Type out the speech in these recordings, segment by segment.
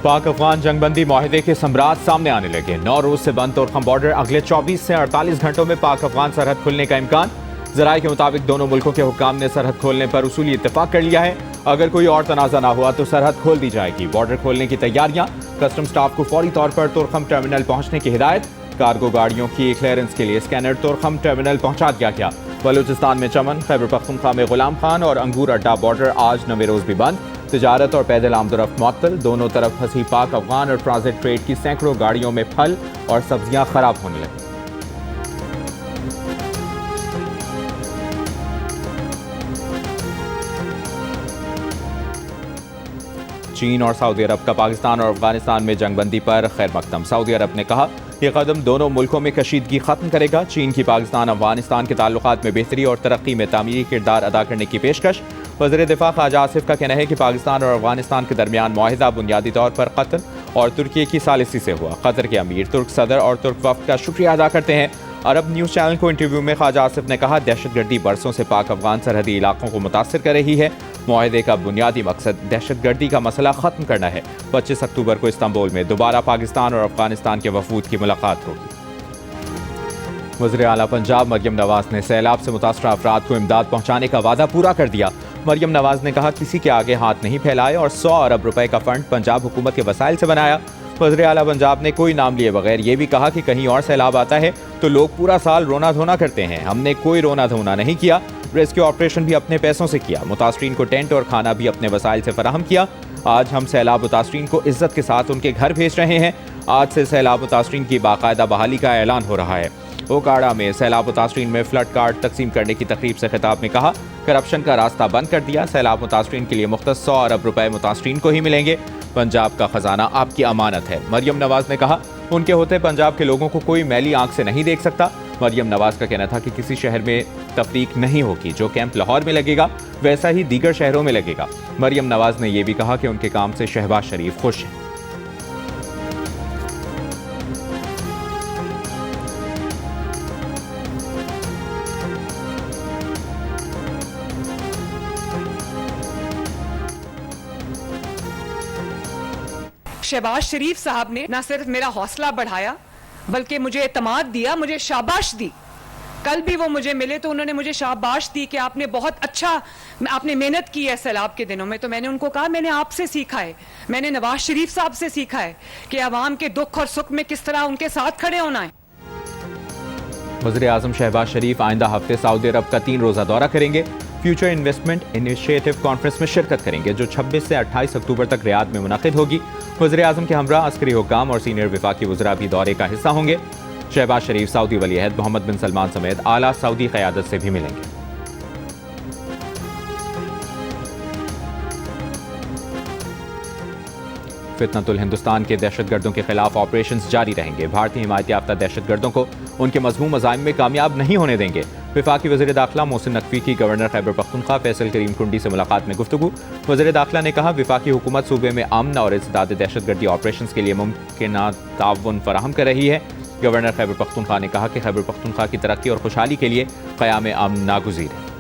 पाक अफगान जंगबंदी माहिदे के समरात सामने आने लगे। 9 रोज से बंद तोरखम बॉर्डर, अगले 24 से 48 घंटों में पाक अफगान सरहद खुलने का इम्कान। ज़राए के मुताबिक दोनों मुल्कों के हुक्काम ने सरहद खोलने पर उसूली इत्तेफाक कर लिया है। अगर कोई और तनाज़ा ना हुआ तो सरहद खोल दी जाएगी। बॉर्डर खोलने की तैयारियां, कस्टम स्टाफ को फौरी तौर पर तोरखम टर्मिनल पहुंचने की हिदायत। कार्गो गाड़ियों की क्लियरेंस के लिए स्कैनर तोरखम टर्मिनल पहुंचा दिया गया। बलूचिस्तान में चमन, खैबर पख्तूनख्वा में गुलाम खान और अंगूर अड्डा बॉर्डर आज 9वें रोज भी बंद। तिजारत और पैदल आमदोरफ्त मुअत्तल। दोनों तरफ फंसी पाक अफगान और ट्रांजिट ट्रेड की सैकड़ों गाड़ियों में फल और सब्जियां खराब होने लगी। चीन और सऊदी अरब का पाकिस्तान और अफगानिस्तान में जंगबंदी पर खैर मकदम। सऊदी अरब ने कहा यह कदम दोनों मुल्कों में कशीदगी खत्म करेगा। चीन की पाकिस्तान अफगानिस्तान के ताल्लुकात में बेहतरी और तरक्की में तामीरी किरदार अदा करने की पेशकश। वज़ीर दिफा ख्वाजा आसिफ का कहना है कि पाकिस्तान और अफगानिस्तान के दरमियान मुआहिदा बुनियादी तौर पर कतर और तुर्की की सालिसी से हुआ। कतर के अमीर, तुर्क सदर और तुर्क वफ़द का शुक्रिया अदा करते हैं। अरब न्यूज़ चैनल को इंटरव्यू में ख्वाजा आसिफ ने कहा दहशतगर्दी बरसों से पाक अफगान सरहदी इलाकों को मुतासर कर रही है। मुआहिदे का बुनियादी मकसद दहशतगर्दी का मसला ख़त्म करना है। 25 अक्टूबर को इस्तांबुल में दोबारा पाकिस्तान और अफगानिस्तान के वफूद की मुलाकात होगी। वज़ीर आला पंजाब मरियम नवाज ने सैलाब से मुतासरा अफराद को इमदाद पहुँचाने का वादा पूरा कर दिया। मरियम नवाज ने कहा किसी के आगे हाथ नहीं फैलाए और 100 अरब रुपए का फंड पंजाब हुकूमत के वसाइल से बनाया। वज़ीर आला पंजाब ने कोई नाम लिए बगैर ये भी कहा कि कहीं और सैलाब आता है तो लोग पूरा साल रोना धोना करते हैं। हमने कोई रोना धोना नहीं किया। रेस्क्यू ऑपरेशन भी अपने पैसों से किया। मुतासरीन को टेंट और खाना भी अपने वसाइल से फराहम किया। आज हम सैलाब मुतासरीन को इज्जत के साथ उनके घर भेज रहे हैं। आज से सैलाब मुतासरीन की बाकायदा बहाली का ऐलान हो रहा है। ओकाड़ा में सैलाब मुतासरीन में फ्लड कार्ड तकसीम करने की तकरीब से खिताब में कहा करप्शन का रास्ता बंद कर दिया। सैलाब मुतासरीन के लिए मुख्तस 100 अरब रुपए मुतासरीन को ही मिलेंगे। पंजाब का खजाना आपकी अमानत है। मरियम नवाज ने कहा उनके होते पंजाब के लोगों को कोई मैली आंख से नहीं देख सकता। मरियम नवाज का कहना था कि किसी शहर में तफरीक नहीं होगी। जो कैंप लाहौर में लगेगा वैसा ही दीगर शहरों में लगेगा। मरियम नवाज ने यह भी कहा कि उनके काम से शहबाज शरीफ खुश हैं। शहबाज शरीफ साहब ने न सिर्फ मेरा हौसला बढ़ाया बल्कि मुझे एतमाद दिया, मुझे शाबाश दी। कल भी वो मुझे मिले तो उन्होंने मुझे शाबाश दी कि आपने बहुत अच्छा, आपने मेहनत की है सैलाब के दिनों में। तो मैंने उनको कहा मैंने आपसे सीखा है, मैंने नवाज शरीफ साहब से सीखा है कि अवाम के दुख और सुख में किस तरह उनके साथ खड़े होना है। वज़ीर आज़म शहबाज शरीफ आइंदा हफ्ते सऊदी अरब का 3 रोज़ा दौरा करेंगे। फ्यूचर इन्वेस्टमेंट इनिशिएटिव कॉन्फ्रेंस में शिरकत करेंगे जो 26 से 28 अक्टूबर तक रियाद में मुनक़िद होगी। वज़ीर आज़म के हमरा अस्करी हुक्काम और सीनियर वफाकी वज़रा भी दौरे का हिस्सा होंगे। शहबाज शरीफ सऊदी वली अहद मोहम्मद बिन सलमान समेत आला सऊदी क़यादत से भी मिलेंगे। फितनतुल हिंदुस्तान के दहशतगर्दों के खिलाफ ऑपरेशंस जारी रहेंगे। भारतीय हिमायत याफ्ता दहशतगर्दों को उनके मज़मूम मज़ाहिम में कामयाब नहीं होने देंगे। वफाकी वज़ीर दाखिला मोहसिन नकवी की गवर्नर खैबर पख्तूनख्वा फैसल करीम कुंडी से मुलाकात में गुफ्तगू। वज़ीर दाखिला ने कहा वफाकी हुकूमत सूबे में अमन और इंसदाद दहशतगर्दी ऑपरेशंस के लिए मुमकिन ताउन फराहम कर रही है। गवर्नर खैबर पख्तूनख्वा ने कहा कि खैबर पख्तूनख्वा की तरक्की और खुशहाली के लिए क़याम अमन नागुज़ीर है।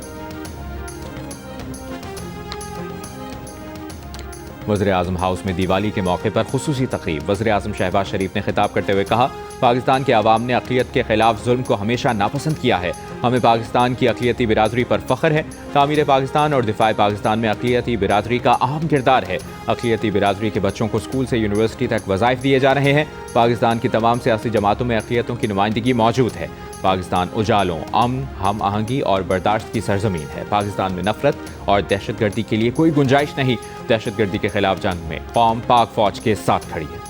वज़ीर आज़म हाउस में दिवाली के मौके पर खुसूसी तक़रीब। वज़ीर आज़म शहबाज शरीफ ने खिताब करते हुए कहा पाकिस्तान के अवाम ने अक़लियत के खिलाफ जुल्म को हमेशा नापसंद किया है। हमें पाकिस्तान की अक़लियती बिरादरी पर फ़ख्र है। तामीर पाकिस्तान और दिफ़ाए पाकिस्तान में अक़लियती बिरादरी का अहम किरदार है। अक़लियती बिरादरी के बच्चों को स्कूल से यूनिवर्सिटी तक वज़ाइफ दिए जा रहे हैं। पाकिस्तान की तमाम सियासी जमातों में अक़लियतों की नुमाइंदगी मौजूद है। पाकिस्तान उजालों, अमन, हम आहंगी और बर्दाश्त की सरजमीन है। पाकिस्तान में नफरत और दहशतगर्दी के लिए कोई गुंजाइश नहीं। दहशतगर्दी के खिलाफ जंग में कौम पाक फौज के साथ खड़ी है।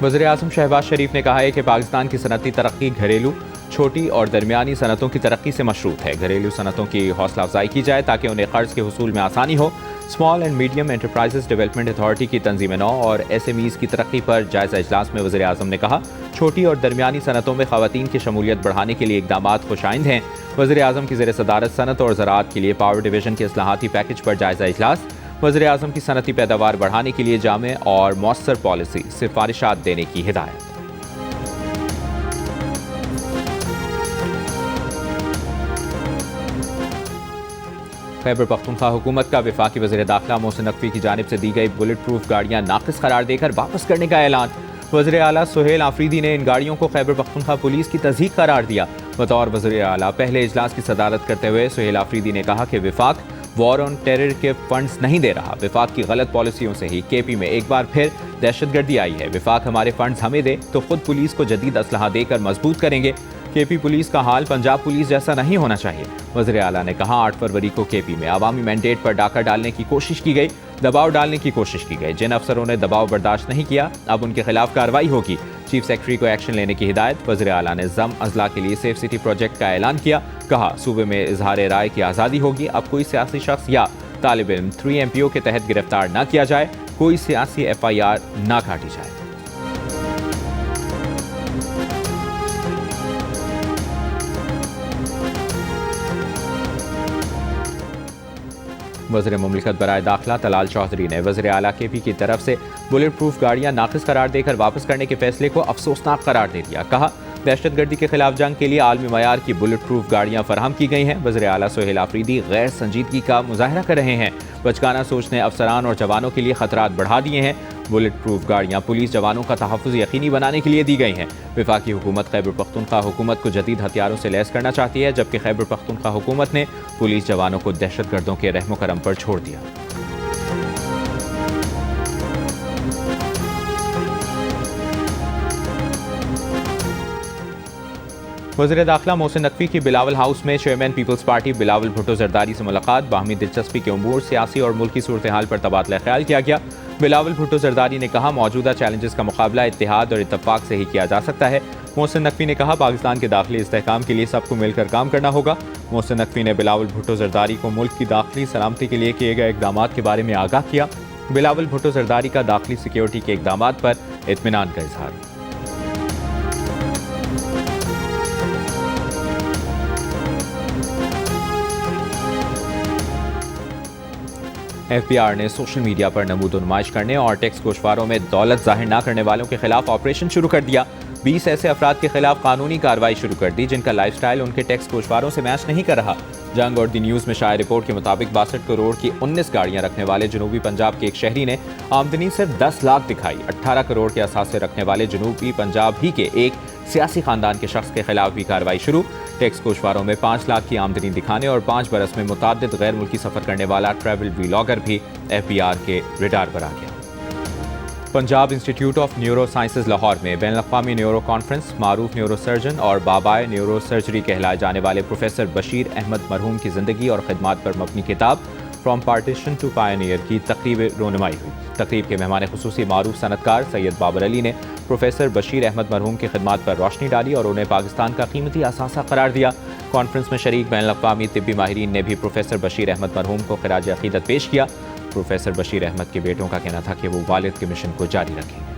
वज़ीर आज़म शहबाज शरीफ ने कहा है कि पाकिस्तान की सनती तरक्की घरेलू, छोटी और दरमियानी सनतों की तरक्की से मशरूत है। घरेलू सनतों की हौसला अफजाई की जाए ताकि उन्हें कर्ज के हुसूल में आसानी हो। Small and medium enterprises development authority की तंजीम नौ और SMEs की तरक्की पर जायज़ा इजलास में वज़ीर आज़म ने कहा छोटी और दरमियानी सनतों में ख़वातीन की शमूलियत बढ़ाने के लिए इक़दामात खुशाइंद हैं। वज़ीर आज़म की ज़ेर सदारत सनत और ज़राअत के लिए पावर डिवीज़न के इस्लाहाती पैकेज पर जायज़ा इजलास। वज़ीर आज़म की सनती पैदावार बढ़ाने के लिए जामे और मौसर पॉलिसी सिफारिशात देने की हिदायत। खैबर पख्तूनख्वा हुकूमत का वफाकी वज़ीर दाखिला मोहसिन नकवी की जानिब से दी गई बुलेट प्रूफ गाड़ियाँ नाक़िस करार देकर वापस करने का ऐलान। वज़ीर आला सुहेल आफरीदी ने इन गाड़ियों को खैबर पख्तूनख्वा पुलिस की तज़हीक करार दिया। बतौर वज़ीर आला पहले इजलास की सदारत करते हुए सुहेल आफरीदी ने कहा कि वफाक वॉर ऑन टेरर के फंड्स नहीं दे रहा। वफाक की गलत पॉलिसियों से ही केपी में एक बार फिर दहशतगर्दी आई है। वफाक हमारे फंड्स हमें दे तो खुद पुलिस को जदीद असलहा देकर मजबूत करेंगे। केपी पुलिस का हाल पंजाब पुलिस जैसा नहीं होना चाहिए। वज़ीर आला ने कहा 8 फरवरी को केपी में अवामी मैंडेट पर डाका डालने की कोशिश की गई, दबाव डालने की कोशिश की गई। जिन अफसरों ने दबाव बर्दाश्त नहीं किया अब उनके खिलाफ कार्रवाई होगी। चीफ सेक्रेटरी को एक्शन लेने की हिदायत। वज़ीर आला ने जम अजला के लिए सेफ सिटी प्रोजेक्ट का ऐलान किया। कहा सूबे में इजहार राय की आज़ादी होगी। अब कोई सियासी शख्स या तालिब इल्म 3 MPO के तहत गिरफ्तार न किया जाए, कोई सियासी FIR न काटी जाए। वज़ीर मुमलिकत बराए दाखिला तलाल चौधरी ने वज़ीर आला केपी की तरफ से बुलेट प्रूफ गाड़ियाँ नाक़िस करार देकर वापस करने के फैसले को अफसोसनाक करार दे दिया। कहा दहशतगर्दी के खिलाफ जंग के लिए आलमी मयार की बुलेट प्रूफ गाड़ियाँ फराहम की गई हैं। वज़ीर आला सुहेल आफरीदी गैर संजीदगी का मुजाहरा कर रहे हैं। बचकाना सोच ने अफसरान और जवानों के लिए खतरात बढ़ा दिए हैं। बुलेट प्रूफ गाड़ियाँ पुलिस जवानों का तहफ़्फ़ुज़ यकीनी बनाने के लिए दी गई हैं। वफाकी हुकूमत खैबर पख्तूनख्वा हुकूमत को जदीद हथियारों से लैस करना चाहती है, जबकि खैबर पख्तूनख्वा हुकूमत ने पुलिस जवानों को दहशतगर्दों के रहमो करम पर छोड़ दिया। वज़ीर दाखिला मोहसिन नकवी की बिलावल हाउस में chairman Peoples Party Bilawal Bhutto Zardari से मुलाकात। बाहमी दिलचस्पी के उमूर, सियासी और मुल्की सूरत हाल पर तबादला ख्याल किया गया। बिलावल भुट्टो जरदारी ने कहा मौजूदा चैलेंजेस का मुकाबला इत्तेहाद और इत्तफाक से ही किया जा सकता है। मोहसिन नकवी ने कहा पाकिस्तान के दाखिली इस्तेहकाम के लिए सबको मिलकर काम करना होगा। मोहसिन नकवी ने बिलावल भुट्टो जरदारी को मुल्क की दाखिली सलामती के लिए किए गए इकदाम के बारे में आगाह किया। बिलावल भुट्टो जरदारी का दाखिली सिक्योरिटी के इकदाम पर इत्मीनान का इजहार। FBR ने सोशल मीडिया पर नमूद नुमाइश करने और टैक्स गोशवारों में दौलत जाहिर न करने वालों के खिलाफ ऑपरेशन शुरू कर दिया। 20 ऐसे अफराद के खिलाफ कानूनी कार्रवाई शुरू कर दी जिनका लाइफस्टाइल उनके टैक्स गोशवारों से मैच नहीं कर रहा। जंग और दी न्यूज़ में शाये रिपोर्ट के मुताबिक 62 करोड़ की 19 गाड़ियां रखने वाले जनूबी पंजाब के एक शहरी ने आमदनी सिर्फ 10 लाख दिखाई। 18 करोड़ के असासे रखने वाले जनूबी पंजाब ही के एक सियासी खानदान के शख्स के खिलाफ भी कार्रवाई शुरू। टैक्स गोशवारों में 5 लाख की आमदनी दिखाने और 5 बरस में मुताद्दिद गैर मुल्की सफ़र करने वाला ट्रैवल व्लॉगर भी FBR के रडार पर आ गया। Punjab institute of neuro sciences Lahore में बैनुल-अक़वामी न्यूरो कॉन्फ्रेंस मारूफ न्यूरो सर्जन और बाबाए न्यूरो सर्जरी कहलाए जाने वाले प्रोफेसर बशीर अहमद मरहूम की ज़िंदगी और खिदमात पर मबनी किताब फ्रॉम पार्टीशन टू पायनियर की तकरीब रोनुमाई हुई। तकरीब के मेहमान खुसूसी मारूफ सनतकार सैयद बाबर अली ने प्रोफेसर बशीर अहमद मरहूम की खिदमात पर रोशनी डाली और उन्हें पाकिस्तान का कीमती असासा करार दिया। कॉन्फ्रेंस में शरीक बैनुल-अक़वामी तिब्बी माहिरीन ने भी प्रोफेसर बशीर अहमद मरहूम को खिराज अक़ीदत पेश किया। प्रोफेसर बशीर अहमद के बेटों का कहना था कि वो वालिद के मिशन को जारी रखेंगे।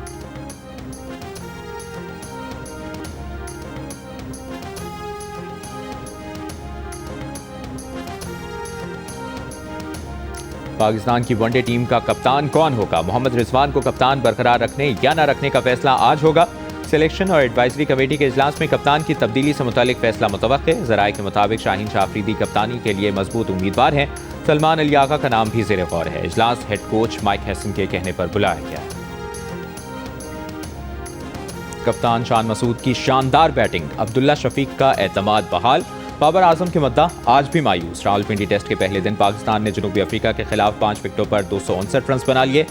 पाकिस्तान की वनडे टीम का कप्तान कौन होगा? मोहम्मद रिजवान को कप्तान बरकरार रखने या न रखने का फैसला आज होगा। सिलेक्शन और एडवाइजरी कमेटी के इजलास में कप्तान की तब्दीली से मुतालिक फैसला मुतवक्के। ज़राए के मुताबिक शाहीन शाह अफरीदी कप्तानी के लिए मजबूत उम्मीदवार हैं। सलमान अली आगा का नाम भी ज़ेर गौर है। इजलास हेड कोच माइक हैसन के कहने पर बुलाया गया है। कप्तान शान मसूद की शानदार बैटिंग, अब्दुल्ला शफीक का एतमाद बहाल। बाबर आजम के मुद्दा आज भी मायूस। रावलपिंडी टेस्ट के पहले दिन पाकिस्तान ने जनूबी अफ्रीका के खिलाफ 5 विकेटों पर 259 रन बना लिए।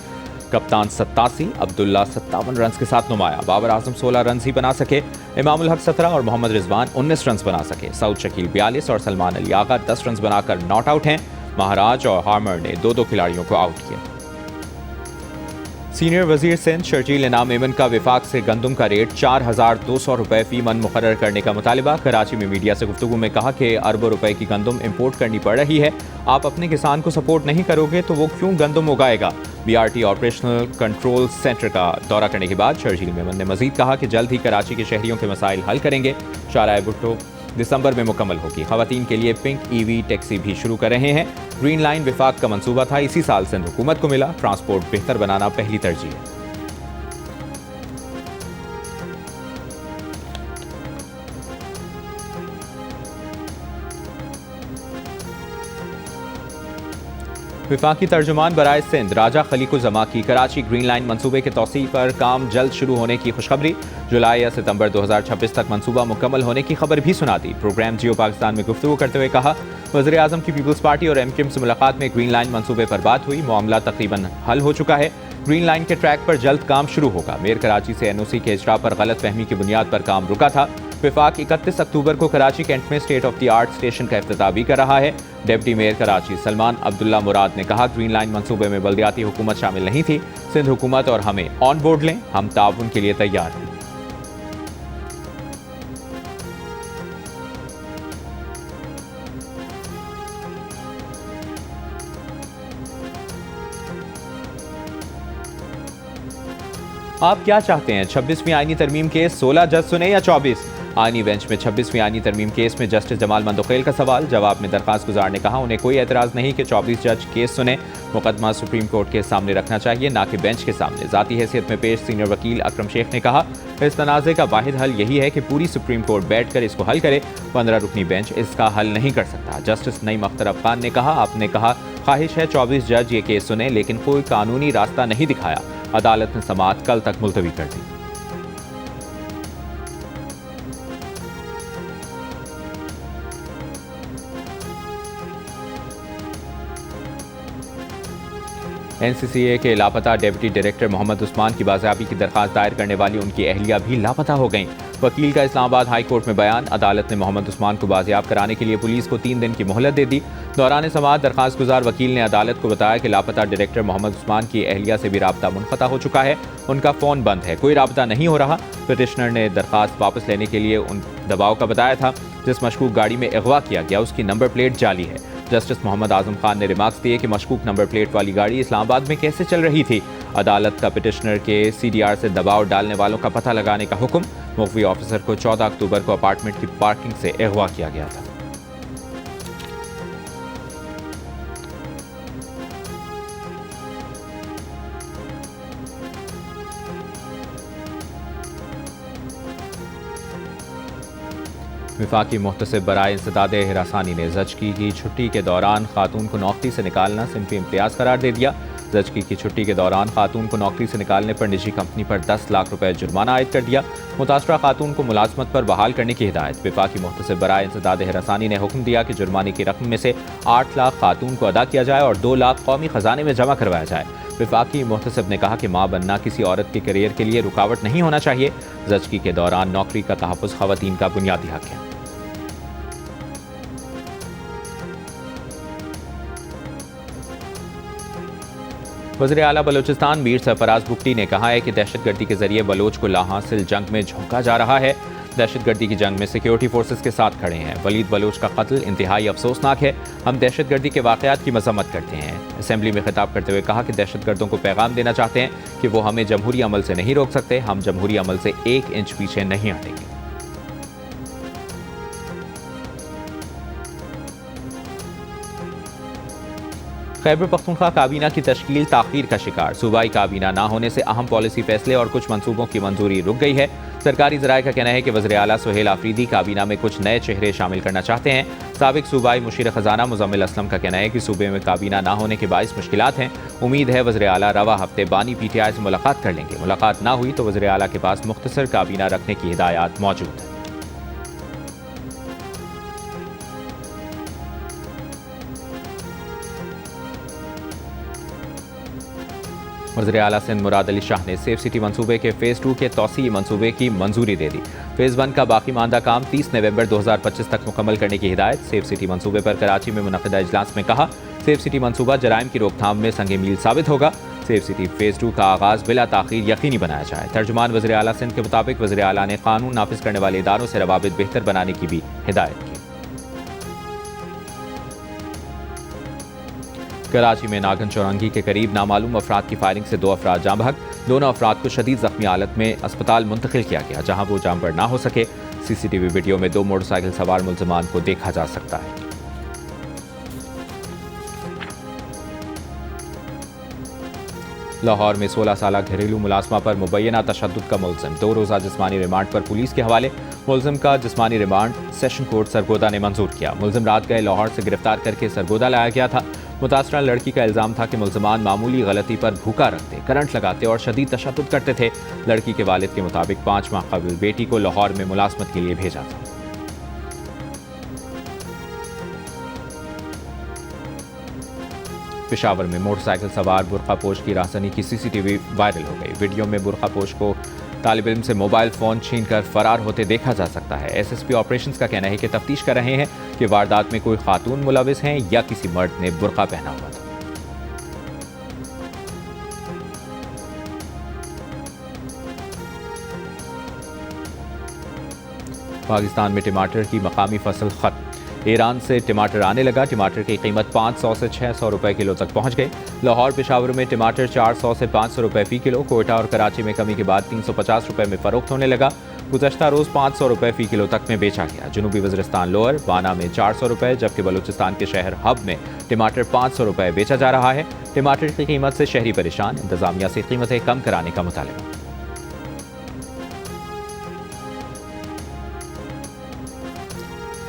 कप्तान 87, अब्दुल्ला 57 रन के साथ नुमाया। बाबर आजम 16 रन ही बना सके। इमामुल हक 17 और मोहम्मद रिजवान 19 रन बना सके। सऊद शकील 42 और सलमान अली आगा 10 रन बनाकर नॉट आउट हैं। महाराज और हार्मर ने 2-2 खिलाड़ियों को आउट किया। सीनियर वजीर सिंध शर्जील इनाम एमन का विफाक से गंदम का रेट 4,200 रुपये फी मन मुकर्रर करने का मुतालिबा। कराची में मीडिया से गुफ्तगू में कहा कि अरबों रुपए की गंदम इंपोर्ट करनी पड़ रही है। आप अपने किसान को सपोर्ट नहीं करोगे तो वो क्यों गंदम उगाएगा? BRT ऑपरेशनल कंट्रोल सेंटर का दौरा करने के बाद शर्जील मेमन ने मजीद कहा कि जल्द ही कराची के शहरियों के मसाइल हल करेंगे। शाहराह भुट्टो दिसंबर में मुकम्मल होगी। खवातीन के लिए पिंक EV टैक्सी भी शुरू कर रहे हैं। ग्रीन लाइन विफाक का मंसूबा था, इसी साल सिंध हुकूमत को मिला। ट्रांसपोर्ट बेहतर बनाना पहली तरजीह है। वफाकी तर्जुमान बराए सिंध राजा खलीकुज़्ज़मा की कराची ग्रीन लाइन मंसूबे के तौसी पर काम जल्द शुरू होने की खुशखबरी। जुलाई या सितंबर 2026 तक मंसूबा मुकम्मल होने की खबर भी सुना दी। प्रोग्राम जियो पाकिस्तान में गुफ्तगू करते हुए कहा, वज़ीर आज़म की पीपल्स पार्टी और MQM से मुलाकात में ग्रीन लाइन मंसूबे पर बात हुई। मामला तकरीबन हल हो चुका है। ग्रीन लाइन के ट्रैक पर जल्द काम शुरू होगा। मेयर कराची से NOC के इजरा पर गलत फहमी की बुनियाद पर काम रुका था। वफाक 31 अक्टूबर को कराची कैंट में state of the art station का इफ्तिताह भी कर रहा है। डिप्टी मेयर कराची सलमान अब्दुल्ला मुराद ने कहा, ग्रीन लाइन मंसूबे में बल्दियाती हुकूमत शामिल नहीं थी। सिंध हुकूमत और हमें ऑन बोर्ड लें, हम ताउन के लिए तैयार हैं। आप क्या चाहते हैं? 26वीं आईनी तरमीम केस 16 जज सुने या 24? आईनी बेंच में 26वीं आईनी तरमीम केस में जस्टिस जमाल मंदोखेल का सवाल। जवाब में दरख्वास्त गुजार ने कहा, उन्हें कोई एतराज़ नहीं कि 24 जज केस सुने। मुकदमा सुप्रीम कोर्ट के सामने रखना चाहिए, ना कि बेंच के सामने। ज़ाती हैसियत में पेश सीनियर वकील अकरम शेख ने कहा, इस तनाज़े का वाहिद हल यही है कि पूरी सुप्रीम कोर्ट बैठ कर इसको हल करे। 15 रुकनी बेंच इसका हल नहीं कर सकता। जस्टिस नईम अख्तर अफगान ने कहा, आपने कहा ख्वाहिश है 24 जज ये केस सुने, लेकिन कोई कानूनी रास्ता नहीं दिखाया। अदालत ने समाअत कल तक मुलतवी कर दी। NCCA के लापता डिप्टी डायरेक्टर मोहम्मद उस्मान की बाज़ियाबी की दरख्वास्त दायर करने वाली उनकी अहलिया भी लापता हो गईं। वकील का इस्लामाबाद हाई कोर्ट में बयान। अदालत ने मोहम्मद उस्मान को बाजियाब कराने के लिए पुलिस को 3 दिन की मोहलत दे दी। दौरान समाअत दरख्वास्त गुजार वकील ने अदालत को बताया कि लापता डायरेक्टर मोहम्मद उस्मान की अहलिया से भी राब्ता मुनक़ता हो चुका है। उनका फ़ोन बंद है, कोई राब्ता नहीं हो रहा। पिटिशनर ने दरख्वास्त वापस लेने के लिए उन दबाव का बताया था। जिस मशकूक गाड़ी में अगवा किया गया उसकी नंबर प्लेट जाली है। जस्टिस मोहम्मद आजम खान ने रिमार्क्स दिए कि मशकूक नंबर प्लेट वाली गाड़ी इस्लामाबाद में कैसे चल रही थी। अदालत का पिटिशनर के CDR से दबाव डालने वालों का पता लगाने का हुक्म। मुखवी ऑफिसर को 14 अक्टूबर को अपार्टमेंट की पार्किंग से अगवा किया गया था। वफाकी मुहतसिब बराए इंसदाद हिरासानी ने ज़चगी की छुट्टी के दौरान खातून को नौकरी से निकालना सिंफी इम्तियाज़ करार दे दिया। ज़चगी की छुट्टी के दौरान खातून को नौकरी से निकालने पर निजी कंपनी पर 10 लाख रुपए जुर्माना आयद कर दिया। मुतासरा खातून को मुलाजमत पर बहाल करने की हिदायत। वफाकी मुहतसिब बराए इंसदाद हिरासानी ने हुक्म दिया कि जुर्माने की रकम में से 8 लाख खातून को अदा किया जाए और 2 लाख कौमी ख़जाने में जमा करवाया जाए। वफाकी मुहतसिब ने कहा कि माँ बनना किसी औरत के करियर के लिए रुकावट नहीं होना चाहिए। ज़चगी के दौरान नौकरी का तहफ़्फ़ुज़ ख़वातीन का बुनियादी हक है। वज़ीर आला बलोचिस्तान मीर सरफराज बुगटी ने कहा है कि दहशतगर्दी के जरिए बलोच को लाहासिल जंग में झोंका जा रहा है। दहशतगर्दी की जंग में सिक्योरिटी फोर्सेस के साथ खड़े हैं। वलीद बलोच का कत्ल इंतहाई अफसोसनाक है। हम दहशतगर्दी के वाक़यात की मज़म्मत करते हैं। असेंबली में खिताब करते हुए कहा कि दहशतगर्दों को पैगाम देना चाहते हैं कि वो हमें जमहूरी अमल से नहीं रोक सकते। हम जमहूरी अमल से 1 इंच पीछे नहीं हटेंगे। खैबर पख्तूनख्वा काबीना की तश्कील ताख़ीर का शिकार। सूबाई काबीना ना होने से अहम पॉलिसी फैसले और कुछ मंसूबों की मंजूरी रुक गई है। सरकारी ज़राए का कहना है कि वज़ीर आला सुहेल आफरीदी काबीना में कुछ नए चेहरे शामिल करना चाहते हैं। साबिक सूबाई मुशीर ख़जाना मुज़म्मिल असलम का कहना है कि सूबे में काबीना ना होने के बाइस मुश्किलात हैं। उम्मीद है वज़ीर आला रवा हफ्ते बानी PTI से मुलाकात कर लेंगे। मुलाकात ना हुई तो वज़ीर आला के पास मुख्तसर काबीना रखने की हिदायत मौजूद है। वज़ीर आला सिंध मुराद अली शाह ने सेफ सिटी मंसूबे के फ़ेज़ 2 के तौसी मंसूबे की मंजूरी दे दी। फ़ेज़ 1 का बाकी मानदा काम 30 नवंबर 2025 तक मुकम्मल करने की हिदायत। सेफ सिटी मंसूबे पर कराची में मुनक़िदा इजलास में कहा, सेफ सिटी मंसूबा जराइम की रोकथाम में संग मील साबित होगा। सेफ सिटी फ़ेज़ 2 का आगाज़ बिला ताख़ीर यकीनी बनाया जाए। तर्जुमान वज़ीर आला सिंध के मुताबिक वज़ीर आला ने कानून नाफिज करने वाले इदारों से रवाबित बेहतर बनाने की भी हिदायत की। कराची में नागन चौरंगी के करीब नामालूम अफराद की फायरिंग से 2 अफराद जाँ बहक। दोनों अफराद को शदीद जख्मी हालत में अस्पताल मुंतकिल किया गया, जहां वो जाम पर ना हो सके। CCTV वीडियो में 2 मोटरसाइकिल सवार मुल्ज़िमान को देखा जा सकता है। लाहौर में 16 साल घरेलू मुलाजमा पर मुबैना तशद्दुद का मुल्ज़िम 2 रोज़ा जिस्मानी रिमांड पर पुलिस के हवाले। मुल्ज़िम का जिस्मानी रिमांड सेशन कोर्ट सरगोदा ने मंजूर किया। मुल्ज़िम रात गए लाहौर से गिरफ्तार करके सरगोदा लाया गया था। متاثرہ لڑکی کا الزام تھا کہ ملزمان معمولی غلطی پر بھوکا رکھتے، کرنٹ لگاتے اور شدید تشدد کرتے تھے۔ لڑکی کے والد کے مطابق 5 ماہ قبل بیٹی کو لاہور میں ملازمت کے لیے بھیجا تھا۔ پشاور میں موٹر سائیکل سوار برقع پوش کی رہزنی کی سی سی ٹی وی وائرل ہو گئی۔ ویڈیو میں برقع پوش کو طالب علم سے موبائل فون چھین کر فرار ہوتے دیکھا جا سکتا ہے۔ ایس ایس پی آپریشنز کا کہنا ہے کہ تفتیش کر رہے ہیں کہ واردات میں کوئی خاتون ملوث ہیں یا کسی مرد نے برقع پہنا ہوا تھا۔ پاکستان میں ٹماٹر کی مقامی فصل ختم، ایران سے ٹماٹر آنے لگا۔ ٹماٹر کی قیمت 500 سے 600 روپے کلو تک پہنچ گئی۔ لاہور پشاور میں ٹماٹر 400 سے 500 روپے فی کلو، کوئٹہ اور کراچی میں کمی کے بعد 350 روپے میں فروخت ہونے لگا۔ گزشتہ روز 500 روپے فی کلو تک میں بیچا گیا۔ جنوبی وزیرستان لوئر بانا میں 400 روپے جبکہ بلوچستان کے شہر ہب میں ٹماٹر 500 روپے بیچا جا رہا ہے۔ ٹماٹر کی قیمت سے شہری پریشان، انتظامیہ سے قیمتیں کم کرانے کا مطالبہ۔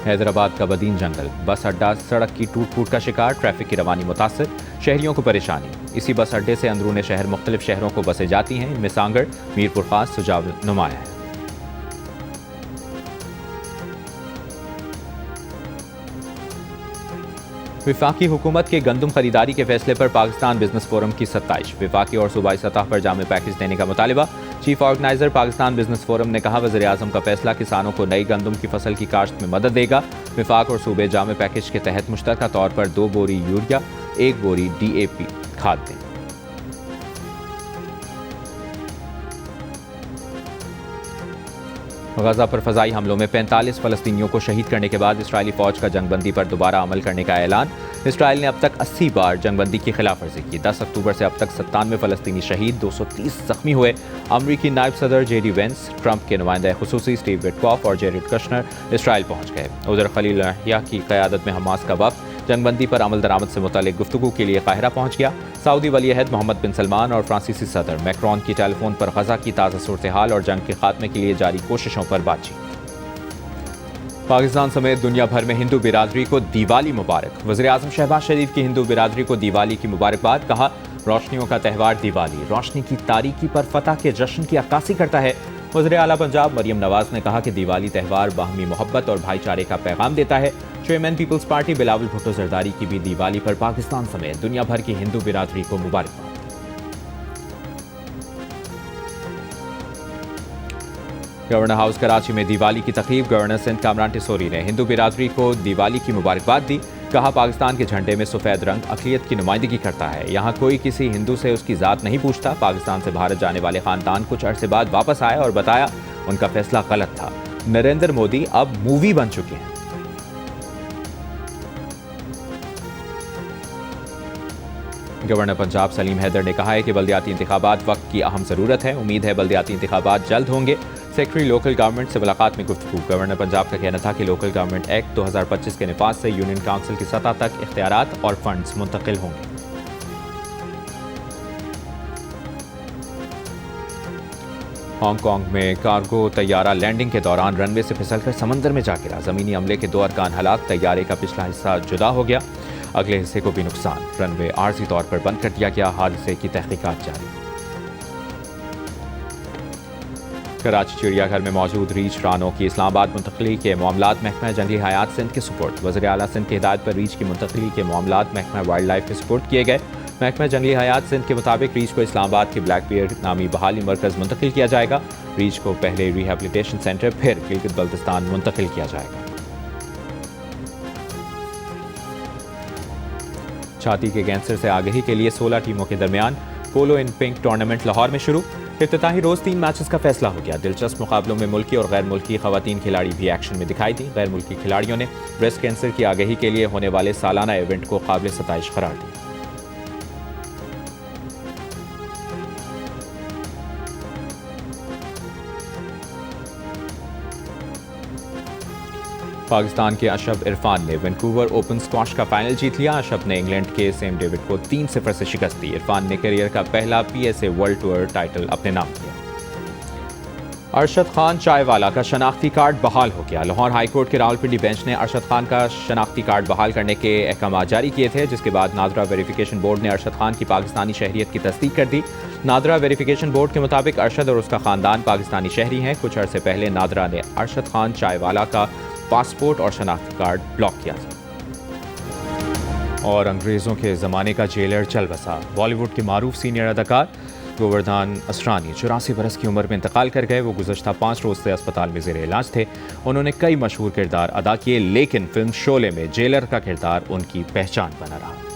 حیدرآباد کا بدین جنگل، بس اڈہ سڑک کی ٹوٹ پھوٹ کا شکار، ٹریفک کی روانی متاثر، شہریوں کو پریشانی۔ اسی بس اڈے سے اندرون شہر مختلف شہروں کو بسیں جاتی ہیں، ان میں سانگڑ، میرپور خاص، سجاو نمایاں ہے۔ وفاقی حکومت کے گندم خریداری کے فیصلے پر پاکستان بزنس فورم کی ستائش، وفاقی اور صوبائی سطح پر جامع پیکج دینے کا مطالبہ۔ Chief organiser Pakistan business forum نے کہا وزیر اعظم کا فیصلہ کسانوں کو نئی گندم کی فصل کی کاشت میں مدد دے گا۔ وفاق اور صوبے جامع پیکج کے تحت مشترکہ طور پر 2 بوری یوریا، 1 بوری DAP کھاد دیں۔ غزہ پر فضائی حملوں میں 45 فلسطینیوں کو شہید کرنے کے بعد اسرائیلی فوج کا جنگ بندی پر دوبارہ عمل کرنے کا اعلان۔ اسرائیل نے اب تک 80 بار جنگ بندی کی خلاف ورزی کی۔ 10 اکتوبر سے اب تک 97 فلسطینی شہید، 230 زخمی ہوئے۔ امریکی نائب صدر JD وینس، ٹرمپ کے نمائندہ خصوصی اسٹیو وٹکوف اور جیریڈ کشنر اسرائیل پہنچ گئے۔ ادھر خلیل یحییٰ کی قیادت میں حماس کا وفد جنگ بندی پر عمل درآمد سے متعلق گفتگو کے لیے قاہرہ پہنچ گیا۔ سعودی ولی عہد محمد بن سلمان اور فرانسیسی صدر میکرون کی ٹیلی فون پر غزہ کی تازہ صورتحال اور جنگ کے خاتمے کے لیے جاری کوششوں پر بات چیت۔ پاکستان سمیت دنیا بھر میں ہندو برادری کو دیوالی مبارک۔ وزیر اعظم شہباز شریف کی ہندو برادری کو دیوالی کی مبارکباد، کہا روشنیوں کا تہوار دیوالی روشنی کی تاریکی پر فتح کے جشن کی عکاسی کرتا ہے۔ وزیر اعلیٰ پنجاب مریم نواز نے کہا کہ دیوالی تہوار باہمی محبت اور بھائی چارے کا پیغام دیتا ہے۔ Chairman Peoples Party Bilawal Bhutto Zardari کی بھی دیوالی پر پاکستان سمیت دنیا بھر کی ہندو برادری کو مبارکباد۔ گورنر ہاؤس کراچی میں دیوالی کی تقریب، گورنر سندھ کامران ٹیسوری نے ہندو برادری کو دیوالی کی مبارکباد دی۔ کہا پاکستان کے جھنڈے میں سفید رنگ اقلیت کی نمائندگی کرتا ہے، یہاں کوئی کسی ہندو سے اس کی ذات نہیں پوچھتا۔ پاکستان سے بھارت جانے والے خاندان کچھ عرصے بعد واپس آئے اور بتایا ان کا فیصلہ غلط تھا۔ نریندر مودی اب مووی بن چکے ہیں۔ گورنر پنجاب سلیم حیدر نے کہا ہے کہ بلدیاتی انتخابات وقت کی اہم ضرورت ہے، امید ہے بلدیاتی انتخابات جلد ہوں گے۔ سیکرٹری لوکل گورنمنٹ سے ملاقات میں گفتگو، گورنر پنجاب کا کہنا تھا کہ لوکل گورنمنٹ ایکٹ 2025 کے نفاذ سے یونین کونسل کی سطح تک اختیارات اور فنڈز منتقل ہوں گے۔ ہانگ کانگ میں کارگو طیارہ لینڈنگ کے دوران رن وے سے پھسل کر سمندر میں جا گرا، زمینی عملے کے 2 ارکان ہلاک، طیارے کا پچھلا حصہ جدا ہو گیا، اگلے حصے کو بھی نقصان، رن وے عارضی طور پر بند کر دیا گیا، حادثے کی تحقیقات جاری۔ کراچی چڑیا گھر میں موجود ریچھ رانوں کی اسلام آباد منتقلی کے معاملات محکمہ جنگلی حیات سندھ کے سپرد، وزیر اعلیٰ سندھ کی ہدایت پر ریچھ کی منتقلی کے معاملات محکمہ وائلڈ لائف کے سپرد کیے گئے۔ محکمہ جنگلی حیات سندھ کے مطابق ریچھ کو اسلام آباد کے بلیک بیئر نامی بحالی مرکز منتقل کیا جائے گا۔ ریچھ کو پہلے ریہیبلیٹیشن سینٹر پھر گلگت بلتستان منتقل کیا جائے گا۔ چھاتی کے کینسر سے آگہی کے لیے 16 ٹیموں کے درمیان پولو ان پنک ٹورنامنٹ لاہور میں شروع، افتتاحی روز 3 میچز کا فیصلہ ہو گیا۔ دلچسپ مقابلوں میں ملکی اور غیر ملکی خواتین کھلاڑی بھی ایکشن میں دکھائی دی۔ غیر ملکی کھلاڑیوں نے بریسٹ کینسر کی آگہی کے لیے ہونے والے سالانہ ایونٹ کو قابل ستائش قرار دیا۔ پاکستان کے اشرف عرفان نے وینکوور اوپن اسکواش کا فائنل جیت لیا۔ اشرف نے انگلینڈ کے سیم ڈیوڈ کو 3-0 سے شکست دی۔ عرفان نے کیریئر کا پہلا PSA ورلڈ ٹور ٹائٹل اپنے نام کیا۔ ارشد خان چائے والا کا شناختی کارڈ بحال ہو گیا۔ لاہور ہائی کورٹ کے راولپنڈی بینچ نے ارشد خان کا شناختی کارڈ بحال کرنے کے احکامات جاری کیے تھے، جس کے بعد ناظرہ ویریفیکیشن بورڈ نے ارشد خان کی پاکستانی شہریت کی تصدیق کر دی۔ ناظرہ ویریفیکیشن بورڈ کے مطابق ارشد اور اس کا خاندان پاکستانی شہری ہیں۔ کچھ عرصے پہلے ناظرہ نے ارشد خان چائے والا کا پاسپورٹ اور شناختی کارڈ بلاک کیا تھا۔ اور انگریزوں کے زمانے کا جیلر چل بسا۔ بالی ووڈ کے معروف سینئر اداکار گووردھان اسرانی 84 برس کی عمر میں انتقال کر گئے۔ وہ گزشتہ 5 روز سے اسپتال میں زیر علاج تھے۔ انہوں نے کئی مشہور کردار ادا کیے، لیکن فلم شعلے میں جیلر کا کردار ان کی پہچان بنا رہا۔